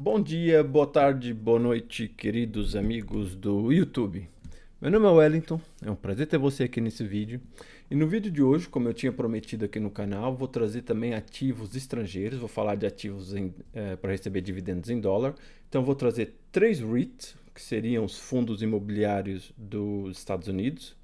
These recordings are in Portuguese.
Bom dia, boa tarde, boa noite, queridos amigos do YouTube. Meu nome é Wellington, é um prazer ter você aqui nesse vídeo. E no vídeo de hoje, como eu tinha prometido aqui no canal, vou trazer também ativos estrangeiros, vou falar de ativos para receber dividendos em dólar. Então vou trazer 3 REITs, que seriam os fundos imobiliários dos Estados Unidos.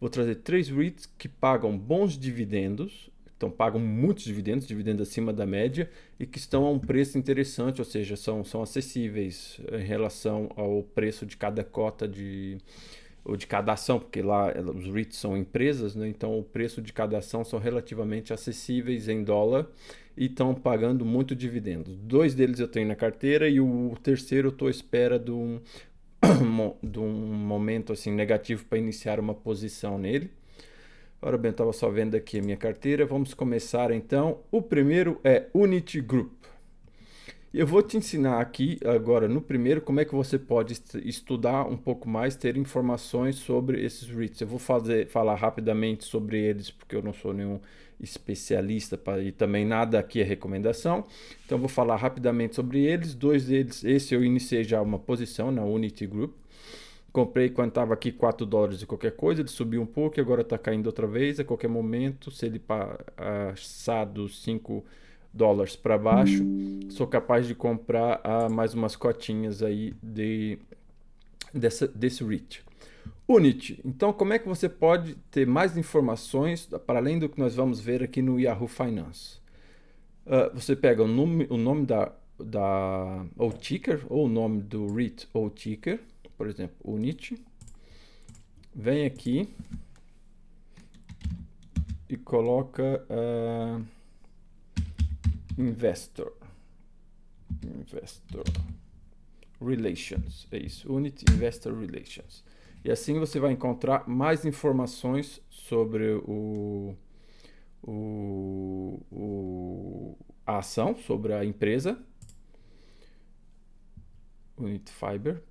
Vou trazer 3 REITs que pagam bons dividendos, então pagam muitos dividendos, dividendos acima da média, e que estão a um preço interessante, ou seja, são acessíveis em relação ao preço de cada cota ou de cada ação, porque lá os REITs são empresas, né? Então o preço de cada ação são relativamente acessíveis em dólar e estão pagando muito dividendos. 2 deles eu tenho na carteira e o terceiro eu estou à espera de um momento assim negativo para iniciar uma posição nele. Ora bem, eu estava só vendo aqui a minha carteira. Vamos começar então. O primeiro é Unity Group. Eu vou te ensinar aqui agora no primeiro como é que você pode estudar um pouco mais, ter informações sobre esses REITs. Eu vou falar rapidamente sobre eles porque eu não sou nenhum especialista e também nada aqui é recomendação. Então eu vou falar rapidamente sobre eles. 2 deles, esse eu iniciei já uma posição na Unity Group. Comprei quando estava aqui 4 dólares e qualquer coisa, ele subiu um pouco e agora está caindo outra vez. A qualquer momento, se ele passar dos 5 dólares para baixo, sou capaz de comprar mais umas cotinhas aí desse REIT. Unity. Então, como é que você pode ter mais informações para além do que nós vamos ver aqui no Yahoo Finance? Você pega o nome ou ticker, ou o nome do REIT ou ticker, por exemplo, Unity. Vem aqui e coloca Investor Relations, é isso, Unity Investor Relations. E assim você vai encontrar mais informações sobre a ação, sobre a empresa. Unity Fiber,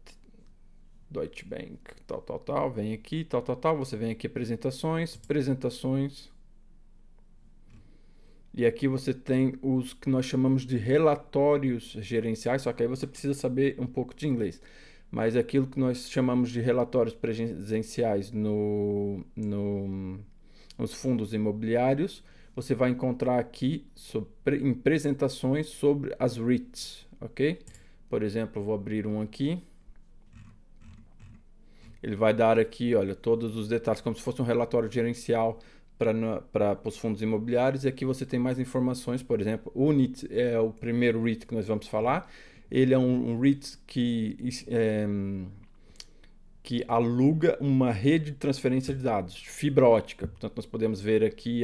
Deutsche Bank, tal, vem aqui, tal, você vem aqui apresentações, e aqui você tem os que nós chamamos de relatórios gerenciais, só que aí você precisa saber um pouco de inglês. Mas aquilo que nós chamamos de relatórios presenciais nos fundos imobiliários, você vai encontrar aqui em apresentações sobre as REITs, ok? Por exemplo, eu vou abrir um aqui. Ele vai dar aqui, olha, todos os detalhes, como se fosse um relatório gerencial para os fundos imobiliários. E aqui você tem mais informações, por exemplo, o Unity é o primeiro REIT que nós vamos falar. Ele é um REIT que aluga uma rede de transferência de dados, fibra ótica. Portanto, nós podemos ver aqui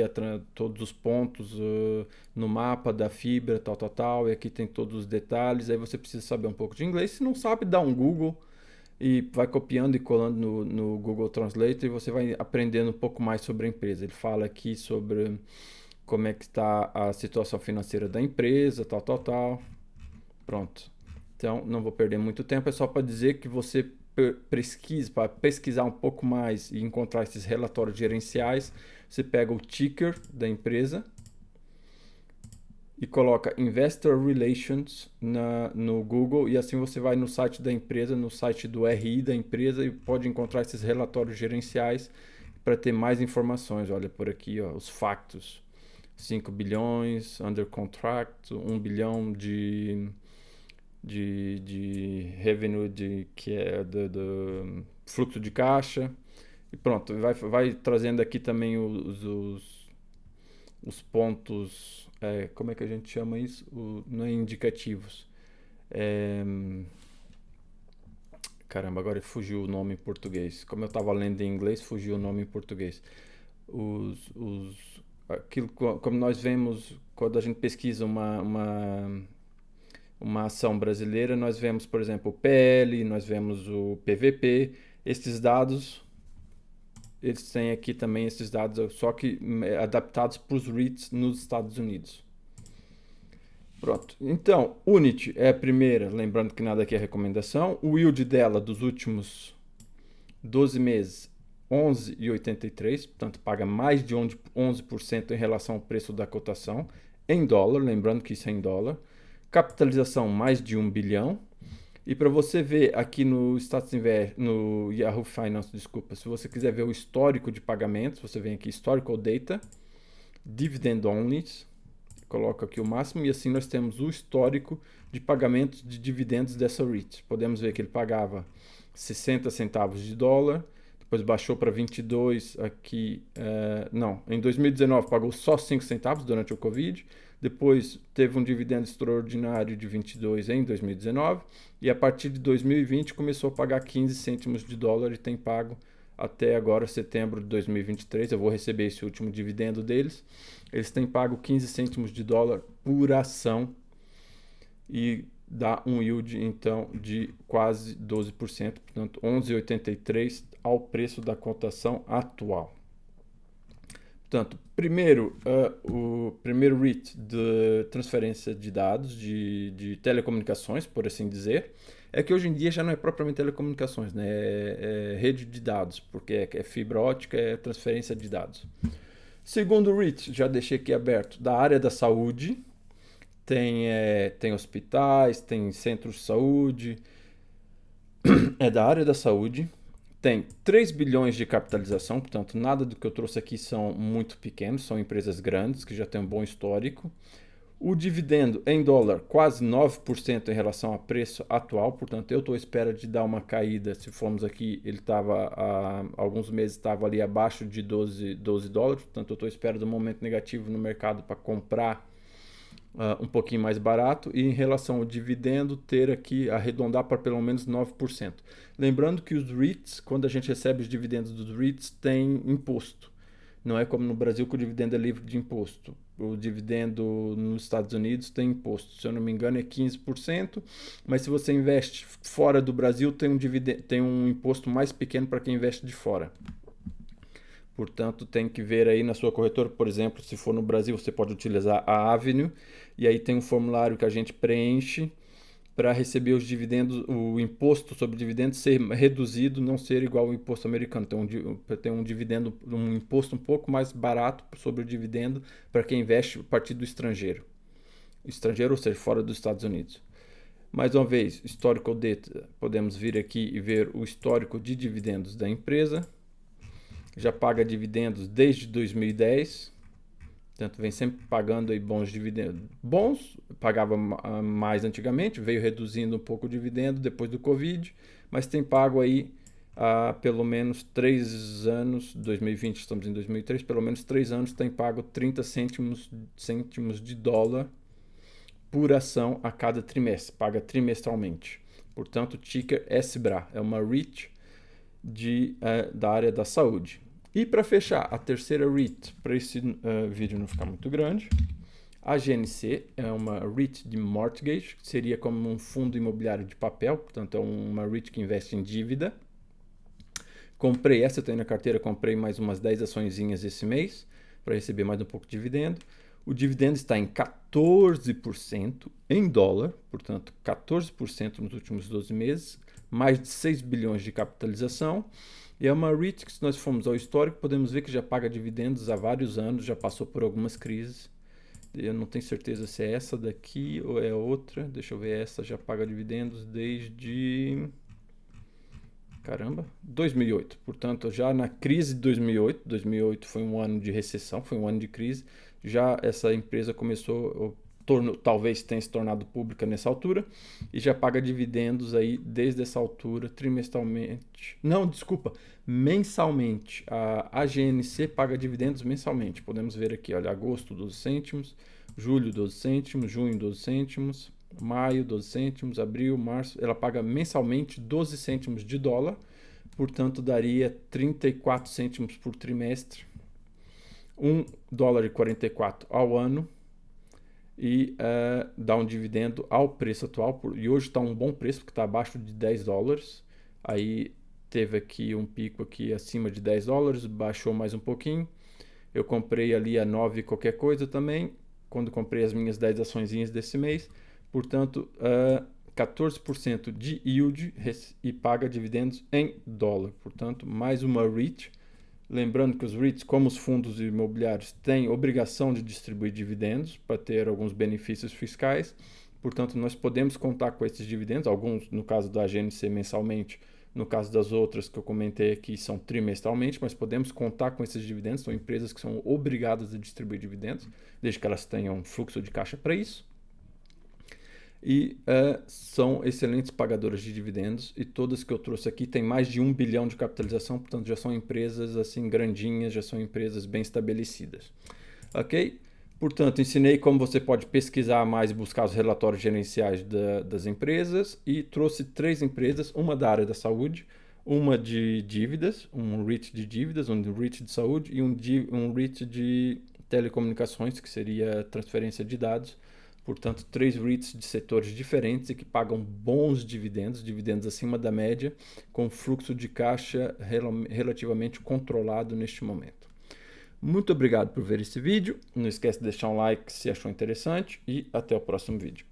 todos os pontos no mapa da fibra, tal, e aqui tem todos os detalhes. Aí você precisa saber um pouco de inglês. Se não sabe, dá um Google e vai copiando e colando no Google Translate e você vai aprendendo um pouco mais sobre a empresa. Ele fala aqui sobre como é que está a situação financeira da empresa, tal. Pronto. Então, não vou perder muito tempo, é só para dizer que você para pesquisar um pouco mais e encontrar esses relatórios gerenciais, você pega o ticker da empresa e coloca Investor Relations no Google e assim você vai no site da empresa, no site do RI da empresa e pode encontrar esses relatórios gerenciais para ter mais informações. Olha por aqui, ó, os factos. 5 bilhões under contract, 1 bilhão de revenue, que é do fluxo de caixa. E pronto, vai trazendo aqui também os pontos, como é que a gente chama isso? Não é indicativos. Caramba, agora fugiu o nome em português. Como eu estava lendo em inglês, fugiu o nome em português. Aquilo, como nós vemos quando a gente pesquisa uma ação brasileira, nós vemos, por exemplo, o PL, nós vemos o PVP. Esses dados, eles têm aqui também esses dados, só que adaptados para os REITs nos Estados Unidos. Pronto. Então, Unity é a primeira, lembrando que nada aqui é recomendação. O yield dela dos últimos 12 meses, 11,83, portanto paga mais de 11% em relação ao preço da cotação, em dólar, lembrando que isso é em dólar. capitalização mais de 1 bilhão. E para você ver aqui no Status Invest, no Yahoo Finance, desculpa, se você quiser ver o histórico de pagamentos, você vem aqui Historical Data, Dividend Only, coloca aqui o máximo e assim nós temos o histórico de pagamentos de dividendos dessa REIT. Podemos ver que ele pagava 60 centavos de dólar, depois baixou para 22 aqui, não, em 2019 pagou só 5 centavos durante o Covid, depois teve um dividendo extraordinário de 22 em 2019 e a partir de 2020 começou a pagar 15 cêntimos de dólar e tem pago até agora, setembro de 2023. Eu vou receber esse último dividendo deles. Eles têm pago 15 cêntimos de dólar por ação e dá um yield então de quase 12%, portanto 11,83 ao preço da cotação atual. Portanto, o primeiro REIT de transferência de dados, de telecomunicações, por assim dizer, é que hoje em dia já não é propriamente telecomunicações, né? É rede de dados, porque é fibra ótica, é transferência de dados. Segundo REIT, já deixei aqui aberto, da área da saúde, tem hospitais, tem centros de saúde, é da área da saúde. Tem 3 bilhões de capitalização, portanto, nada do que eu trouxe aqui são muito pequenos, são empresas grandes que já têm um bom histórico. O dividendo em dólar, quase 9% em relação ao preço atual, portanto, eu estou à espera de dar uma caída. Se formos aqui, ele estava há alguns meses, estava ali abaixo de 12 dólares, portanto, eu estou à espera de um momento negativo no mercado para comprar um pouquinho mais barato e em relação ao dividendo ter aqui arredondar para pelo menos 9%. Lembrando que os REITs, quando a gente recebe os dividendos dos REITs, tem imposto. Não é como no Brasil que o dividendo é livre de imposto. O dividendo nos Estados Unidos tem imposto. Se eu não me engano é 15%, mas se você investe fora do Brasil tem um imposto mais pequeno para quem investe de fora. Portanto, tem que ver aí na sua corretora, por exemplo, se for no Brasil, você pode utilizar a Avenue, e aí tem um formulário que a gente preenche para receber os dividendos, o imposto sobre dividendos ser reduzido, não ser igual ao imposto americano. Então, tem um dividendo, um imposto um pouco mais barato sobre o dividendo para quem investe a partir do estrangeiro. Estrangeiro, ou seja, fora dos Estados Unidos. Mais uma vez, Historical Data, podemos vir aqui e ver o histórico de dividendos da empresa. Já paga dividendos desde 2010, portanto vem sempre pagando aí bons dividendos. Bons, pagava mais antigamente, veio reduzindo um pouco o dividendo depois do Covid, mas tem pago aí há pelo menos 3 anos, 2020 estamos em 2003, pelo menos 3 anos tem pago 30 cêntimos de dólar por ação a cada trimestre, paga trimestralmente. Portanto, ticker SBRA, é uma REIT da área da saúde. E para fechar, a terceira REIT, para esse vídeo não ficar muito grande, a GNC é uma REIT de mortgage, que seria como um fundo imobiliário de papel, portanto é uma REIT que investe em dívida. Comprei essa, eu tenho na carteira, comprei mais umas 10 açõezinhas esse mês, para receber mais um pouco de dividendo. O dividendo está em 14% em dólar, portanto 14% nos últimos 12 meses, mais de 6 bilhões de capitalização. E é uma REIT que, se nós formos ao histórico, podemos ver que já paga dividendos há vários anos, já passou por algumas crises. Eu não tenho certeza se é essa daqui ou é outra. Deixa eu ver, essa já paga dividendos desde... Caramba, 2008. Portanto, já na crise de 2008 foi um ano de recessão, foi um ano de crise, já essa empresa começou... talvez tenha se tornado pública nessa altura e já paga dividendos aí desde essa altura trimestralmente. Não, desculpa, mensalmente. A GNC paga dividendos mensalmente. Podemos ver aqui, olha, agosto 12 cêntimos, julho 12 cêntimos, junho 12 cêntimos, maio 12 cêntimos, abril, março. Ela paga mensalmente 12 cêntimos de dólar, portanto daria 34 cêntimos por trimestre, 1 dólar e 44 ao ano. E dá um dividendo ao preço atual, e hoje está um bom preço, porque está abaixo de 10 dólares, aí teve aqui um pico aqui acima de 10 dólares, baixou mais um pouquinho, eu comprei ali a 9 qualquer coisa também, quando comprei as minhas 10 açõezinhas desse mês, portanto 14% de yield e paga dividendos em dólar, portanto mais uma REIT. Lembrando que os REITs, como os fundos imobiliários, têm obrigação de distribuir dividendos para ter alguns benefícios fiscais. Portanto, nós podemos contar com esses dividendos, alguns, no caso da GNC, mensalmente, no caso das outras que eu comentei aqui, são trimestralmente, mas podemos contar com esses dividendos. São empresas que são obrigadas a distribuir dividendos, desde que elas tenham fluxo de caixa para isso. E são excelentes pagadoras de dividendos, e todas que eu trouxe aqui têm mais de 1 bilhão de capitalização, portanto já são empresas assim grandinhas, já são empresas bem estabelecidas. Ok? Portanto, ensinei como você pode pesquisar mais e buscar os relatórios gerenciais das empresas, e trouxe 3 empresas, uma da área da saúde, uma de dívidas, um REIT de dívidas, um REIT de saúde e um REIT de telecomunicações, que seria transferência de dados. Portanto, 3 REITs de setores diferentes e que pagam bons dividendos, dividendos acima da média, com fluxo de caixa relativamente controlado neste momento. Muito obrigado por ver esse vídeo. Não esquece de deixar um like se achou interessante e até o próximo vídeo.